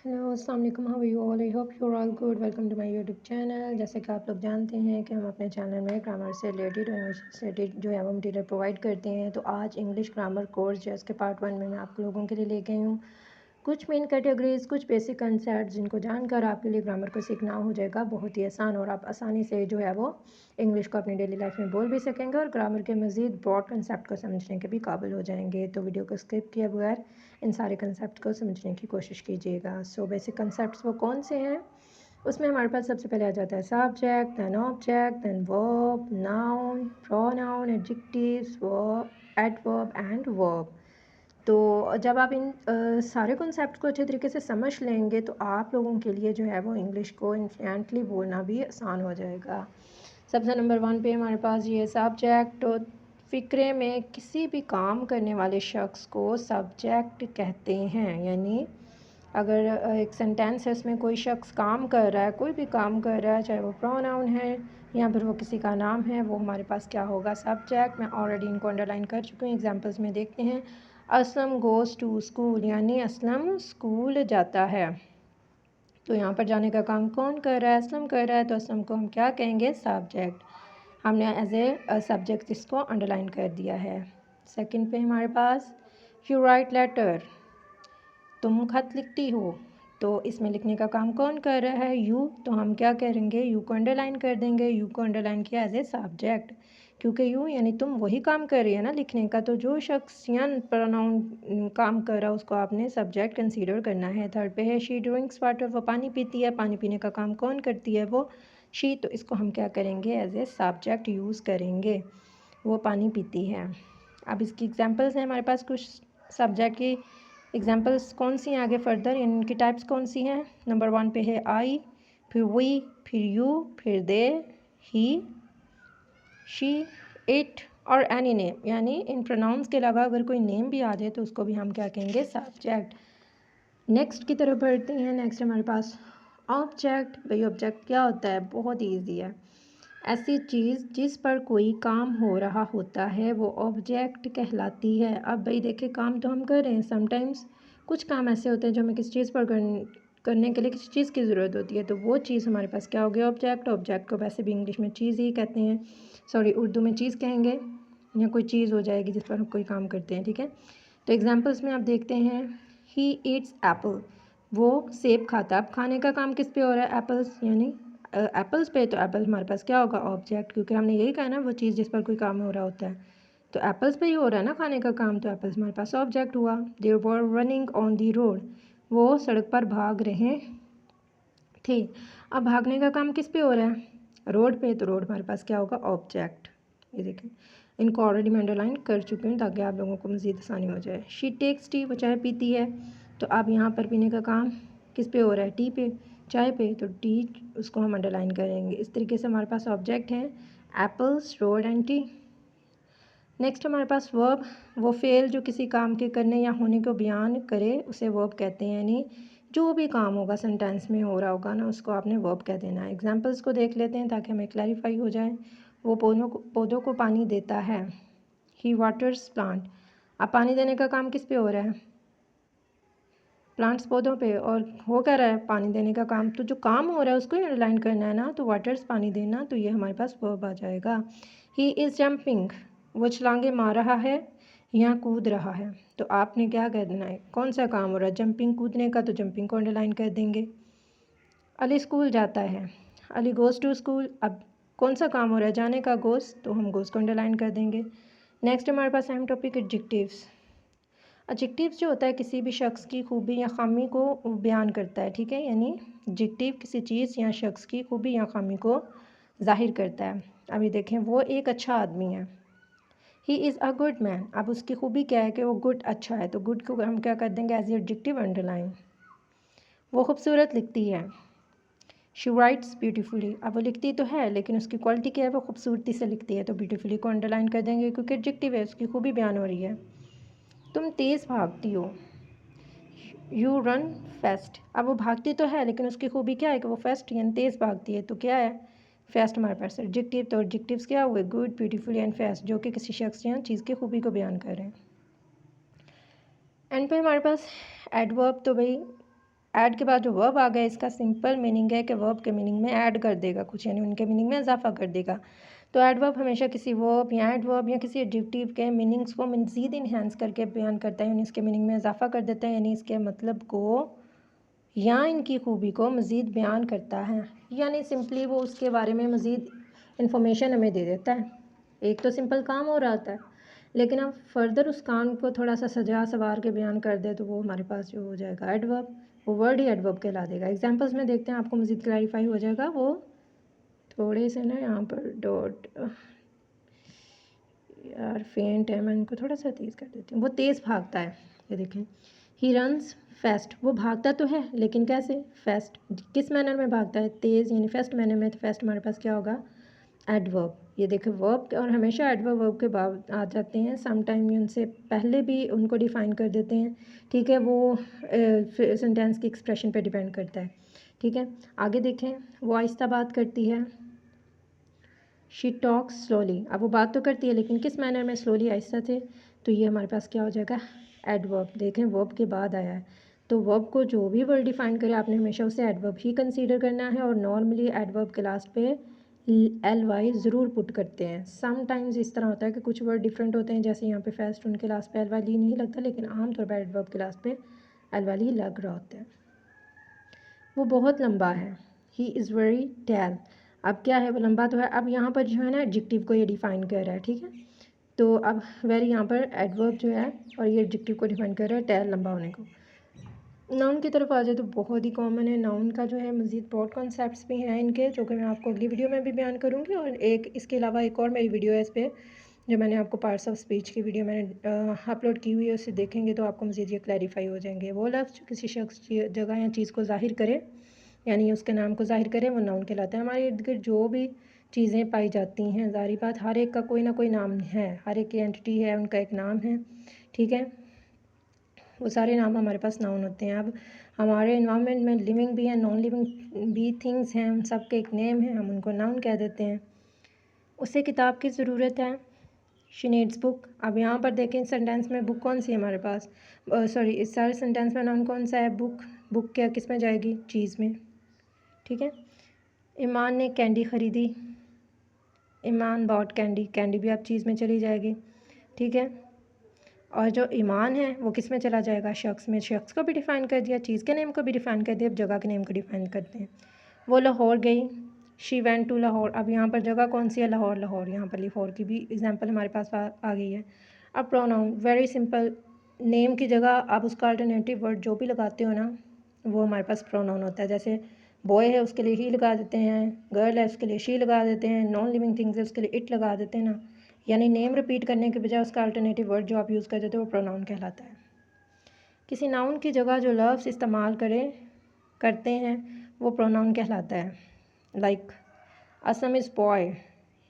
Hello अस्सलाम वालेकुम, how are you all? I hope you are all good. Welcome to my YouTube channel. जैसे कि आप लोग जानते हैं कि हम अपने चैनल में ग्रामर से रिलेटेड और इंग्लिश से रिलेटेड जो है वो मटीरियल प्रोवाइड करते हैं। तो आज इंग्लिश ग्रामर कोर्स जो है उसके पार्ट 1 में मैं आप लोगों के लिए लेके आई हूँ कुछ मेन कैटेगरीज, कुछ बेसिक कंसेप्ट जिनको जानकर आपके लिए ग्रामर को सीखना हो जाएगा बहुत ही आसान, और आप आसानी से जो है वो इंग्लिश को अपनी डेली लाइफ में बोल भी सकेंगे और ग्रामर के मज़ीद ब्रॉड कंसेप्ट को समझने के भी काबिल हो जाएंगे। तो वीडियो को स्किप किए बगैर इन सारे कंसेप्ट को समझने की कोशिश कीजिएगा। सो बेसिक कंसेप्ट वो कौन से हैं? उसमें हमारे पास सबसे पहले आ जाता है subject, then object, then verb, noun, pronoun, adjectives, verb, adverb and verb. तो जब आप इन सारे कॉन्सेप्ट को अच्छे तरीके से समझ लेंगे तो आप लोगों के लिए जो है वो इंग्लिश को इन्फ्लुएंटली बोलना भी आसान हो जाएगा। सबसे नंबर 1 पे हमारे पास ये सब्जेक्ट। तो फ़िक्रे में किसी भी काम करने वाले शख्स को सब्जेक्ट कहते हैं। यानी अगर एक सेंटेंस है, उसमें कोई शख्स काम कर रहा है, कोई भी काम कर रहा है, चाहे वो प्रोनाउन है या फिर वो किसी का नाम है, वो हमारे पास क्या होगा? सब्जेक्ट। मैं ऑलरेडी इनको अंडरलाइन कर चुकी हूँ। एग्जांपल्स में देखते हैं। असलम गोज़ टू स्कूल, यानी असलम स्कूल जाता है। तो यहाँ पर जाने का काम कौन कर रहा है? असलम कर रहा है, तो असलम को हम क्या कहेंगे? सब्जेक्ट। हमने एज ए सब्जेक्ट इसको अंडरलाइन कर दिया है। सेकंड पे हमारे पास यू राइट लेटर, तुम खत लिखती हो। तो इसमें लिखने का काम कौन कर रहा है? यू। तो हम क्या करेंगे? यू को अंडरलाइन कर देंगे। यू को अंडरलाइन किया एज ए सब्जेक्ट, क्योंकि यू यानी तुम वही काम कर रही है ना लिखने का। तो जो शख्स या प्रोनाउन काम कर रहा है उसको आपने सब्जेक्ट कंसीडर करना है। थर्ड पे है शी ड्रिंक्स वाटर, वो पानी पीती है। पानी पीने का काम कौन करती है? वो शी। तो इसको हम क्या करेंगे? एज ए सब्जेक्ट यूज़ करेंगे, वो पानी पीती है। अब इसकी एग्जांपल्स हैं हमारे पास कुछ सब्जेक्ट की एग्जांपल्स कौन सी हैं आगे फर्दर, इनकी टाइप्स कौन सी हैं? नंबर 1 पे है आई, फिर वी, फिर यू, फिर दे, ही, शी, इट और एनी नेम। यानी इन प्रोनाउंस के अलावा अगर कोई नेम भी आ जाए तो उसको भी हम क्या कहेंगे? सब्जेक्ट। नेक्स्ट की तरफ बढ़ते हैं। नेक्स्ट हमारे पास ऑब्जेक्ट। भाई ऑब्जेक्ट क्या होता है? बहुत ईजी है। ऐसी चीज़ जिस पर कोई काम हो रहा होता है वो ऑब्जेक्ट कहलाती है। अब भाई देखिए, काम तो हम कर रहे हैं, समटाइम्स कुछ काम ऐसे होते हैं जो हमें किसी चीज़ पर करने के लिए किसी चीज़ की ज़रूरत होती है, तो वो चीज़ हमारे पास क्या हो गया? ऑब्जेक्ट। ऑब्जेक्ट को वैसे भी इंग्लिश में चीज़ ही कहते हैं, सॉरी उर्दू में चीज़ कहेंगे, या कोई चीज़ हो जाएगी जिस पर हम कोई काम करते हैं। ठीक है, तो एग्जाम्पल्स में आप देखते हैं ही ईट्स एप्पल, वो सेब खाता है। अब खाने का काम किस पे हो रहा है? एप्पल्स, यानी एप्पल्स पे। तो एप्पल हमारे पास क्या होगा? ऑब्जेक्ट, क्योंकि हमने यही कहा ना वो चीज़ जिस पर कोई काम हो रहा होता है। तो एप्पल्स पे ही हो रहा है ना खाने का काम, तो एप्पल्स हमारे पास ऑब्जेक्ट हुआ। They were running on the road, वो सड़क पर भाग रहे थे। अब भागने का काम किस पे हो रहा है? रोड पे। तो रोड हमारे पास क्या होगा? ऑब्जेक्ट। ये देखें, इनको ऑलरेडी मैं अंडरलाइन कर चुकी हूँ ताकि आप लोगों को मज़ीद आसानी हो जाए। शी टेक्स टी, वो चाय पीती है। तो अब यहाँ पर पीने का काम किस पे हो रहा है? टी पे, चाय पे। तो टी उसको हम अंडरलाइन करेंगे। इस तरीके से हमारे पास ऑब्जेक्ट हैं apples, road and T. Next हमारे पास वर्ब। वो फेल जो किसी काम के करने या होने को बयान करे उसे वर्ब कहते हैं। यानी जो भी काम होगा सेंटेंस में हो रहा होगा ना, उसको आपने वर्ब कह देना है। एग्जांपल्स को देख लेते हैं ताकि हमें क्लैरिफाई हो जाए। वो पौधों को पानी देता है। ही वाटर्स प्लांट। अब पानी देने का काम किस पे हो रहा है? प्लांट्स, पौधों पे। और हो क्या रहा है? पानी देने का काम। तो जो काम हो रहा है उसको ही अंडरलाइन करना है ना, तो वाटर्स पानी देना, तो ये हमारे पास वर्ब आ जाएगा। ही इज़ जंपिंग, वो छलांगे मार रहा है या कूद रहा है। तो आपने क्या कह देना है? कौन सा काम हो रहा है? जंपिंग, कूदने का, तो जंपिंग को अंडरलाइन कर देंगे। अली स्कूल जाता है, अली गोज़ टू स्कूल। अब कौन सा काम हो रहा है? जाने का, गोज़, तो हम गोज़ को अंडरलाइन कर देंगे। नेक्स्ट हमारे पास अहम टॉपिक एडजेक्टिव्स। एडजेक्टिव्स जो होता है किसी भी शख्स की खूबी या खामी को बयान करता है। ठीक है, यानी एडजेक्टिव किसी चीज़ या शख्स की खूबी या खामी को जाहिर करता है। अभी देखें, वो एक अच्छा आदमी है। He is a good man. अब उसकी खूबी क्या है? कि वो गुड, अच्छा है। तो गुड को हम क्या कर देंगे? As adjective underline. वो खूबसूरत लिखती है। She writes beautifully. अब वो लिखती तो है लेकिन उसकी क्वालिटी क्या है? वो खूबसूरती से लिखती है, तो ब्यूटीफुली को अंडरलाइन कर देंगे क्योंकि एडजेक्टिव है, उसकी खूबी बयान हो रही है। तुम तेज़ भागती हो। You run fast. अब वो भागती तो है लेकिन उसकी खूबी क्या है? कि वो फास्ट यानी तेज़ भागती है, तो क्या है? फास्ट हमारे पास एडजेक्टिव। तो एडजेक्टिव्स क्या हुए? गुड, ब्यूटीफुल एंड फास्ट, जो कि किसी शख्स या चीज़ की खूबी को बयान कर रहे हैं। एंड पे हमारे पास एडवर्ब। तो भाई ऐड के बाद जो वर्ब आ गया, इसका सिंपल मीनिंग है कि वर्ब के मीनिंग में ऐड कर देगा कुछ, यानी उनके मीनिंग में इजाफा कर देगा। तो एडवर्ब हमेशा किसी वर्ब या एडवर्ब या किसी एडजेक्टिव के मीनिंग्स को मज़ीद इन्हेंस करके बयान करता है, यानी इसके मीनिंग में इजाफा कर देता है, यानी इसके मतलब को या इनकी खूबी को मज़ीद बयान करता है, यानी सिंपली वो उसके बारे में मज़ीद इन्फॉर्मेशन हमें दे देता है। एक तो सिंपल काम हो रहा होता है, लेकिन अब फर्दर उस काम को थोड़ा सा सजा सवार के बयान कर दे तो वो हमारे पास जो हो जाएगा एडवर्ब, वो वर्ड ही एडवर्ब कहला देगा। एग्जांपल्स में देखते हैं, आपको मज़ीद क्लैरिफाई हो जाएगा। वो थोड़े से ना यहाँ पर डॉट यार फेंट है, मैं इनको थोड़ा सा तेज़ कर देती हूँ। वो तेज़ भागता है, ये देखें, ही रन्स फेस्ट, वो भागता तो है लेकिन कैसे, फेस्ट, किस मैनर में भागता है, तेज़, यानी फेस्ट मैनर में। तो फेस्ट हमारे पास क्या होगा, एडवर्ब। ये देखें वर्ब, और हमेशा एडवर्ब वर्ब के बाद आ जाते हैं, सम टाइम उनसे पहले भी उनको डिफ़ाइन कर देते हैं, ठीक है। वो सेंटेंस की एक्सप्रेशन पे डिपेंड करता है, ठीक है। आगे देखें, वो आहिस्ता बात करती है, शी टॉक्स स्लोली। अब वो बात तो करती है लेकिन किस मैनर में, स्लोली, आहिस्ता से। तो ये हमारे पास क्या हो जाएगा, एडवर्ब। देखें वर्ब के बाद आया है, तो वर्ब को जो भी वर्ड डिफाइन करे आपने हमेशा उसे एडवर्ब ही कंसीडर करना है, और नॉर्मली एडवर्ब के लास्ट पे एल वाई ज़रूर पुट करते हैं। समटाइम्स इस तरह होता है कि कुछ वर्ड डिफरेंट होते हैं, जैसे यहाँ पे फेस्ट, उनके लास्ट पे एल वाली नहीं लगता, लेकिन आमतौर पर एडवर्ब के लास्ट पे एल वाली लग रहा होता है। वो बहुत लंबा है, ही इज़ वेरी टैल। अब क्या है, वो लंबा तो है। अब यहाँ पर जो है ना एडजेक्टिव को ये डिफ़ाइन कर रहा है, ठीक है। तो अब वेरी यहाँ पर एडवर्ब जो है और ये एडजेक्टिव को डिफ़ाइन कर रहा है, टैल, लंबा होने को। नाउन की तरफ आ जाए तो बहुत ही कॉमन है। नाउन का जो है मज़ीद बहुत कॉन्सेप्ट्स भी हैं इनके, जो कि मैं आपको अगली वीडियो में भी बयान करूँगी। और एक इसके अलावा एक और मेरी वीडियो है इस पर, जो मैंने आपको पार्ट्स ऑफ स्पीच की वीडियो मैंने अपलोड की हुई है, उसे देखेंगे तो आपको मज़ीद ये क्लैरिफाई हो जाएंगे। वो लफ्ज़ जो किसी शख्स जगह या चीज़ को ज़ाहिर करे, यानी उसके नाम को ज़ाहिर करें, वो नाउन कहलाता है। हमारे इर्द गिर्द जो भी चीज़ें पाई जाती हैं, ज़ाहिर बात हर एक का कोई ना कोई नाम है, हर एक की एंटिटी है, उनका एक नाम है, ठीक है। वो सारे नाम हमारे पास नाउन होते हैं। अब हमारे इन्वायरमेंट में लिविंग भी हैं, नॉन लिविंग भी थिंग्स हैं, उन सब के एक नेम है, हम उनको नाउन कह देते हैं। उसे किताब की ज़रूरत है, शी नीड्स बुक। अब यहाँ पर देखें सेंटेंस में बुक कौन सी है हमारे पास, सॉरी इस सारे सेंटेंस में नाउन कौन सा है, बुक। बुक क्या किस में जाएगी, चीज़ में, ठीक है। ईमान ने कैंडी ख़रीदी, ईमान बॉट कैंडी, कैंडी भी अब चीज़ में चली जाएगी, ठीक है। और जो ईमान है वो किस में चला जाएगा, शख्स में। शख्स को भी डिफ़ाइन कर दिया, चीज़ के नेम को भी डिफ़ाइन कर दिया, अब जगह के नेम को डिफ़ाइन करते हैं। वो लाहौर गई, शी वेंट टू लाहौर। अब यहाँ पर जगह कौन सी है, लाहौर। लाहौर, यहाँ पर लाहौर की भी एग्जांपल हमारे पास आ गई है। अब प्रोनाउन वेरी सिंपल, नेम की जगह आप उसका अल्टरनेटिव वर्ड जो भी लगाते हो ना, वो हमारे पास प्रोनाउन होता है। जैसे बॉय है उसके लिए ही लगा देते हैं, गर्ल है उसके लिए शी लगा देते हैं, नॉन लिविंग थिंग्स है उसके लिए इट लगा देते हैं ना। यानी नेम रिपीट करने के बजाय उसका अल्टरनेटिव वर्ड जो आप यूज़ कर देते हो वो प्रोनाउन कहलाता है। किसी नाउन की जगह जो लफ्ज़ इस्तेमाल करते हैं वो प्रोनाउन कहलाता है। Like Aslam is boy,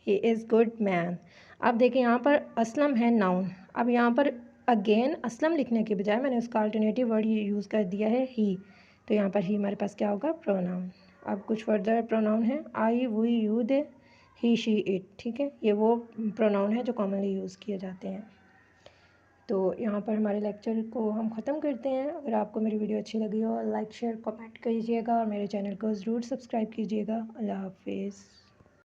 he is good man. अब देखिए यहाँ पर असलम है नाउन, अब यहाँ पर अगेन असलम लिखने के बजाय मैंने उसका अल्टरनेटिव वर्ड ये यूज़ कर दिया है ही, तो यहाँ पर ही हमारे पास क्या होगा, प्रोनाउन। अब कुछ फर्दर प्रोनाउन है, I, we, you, they, he, she, it, ठीक है। ये वो प्रोनाउन है जो कॉमनली यूज़ किए जाते हैं। तो यहाँ पर हमारे लेक्चर को हम ख़त्म करते हैं। अगर आपको मेरी वीडियो अच्छी लगी हो, लाइक शेयर कमेंट कीजिएगा और मेरे चैनल को ज़रूर सब्सक्राइब कीजिएगा। अल्लाह हाफिज़।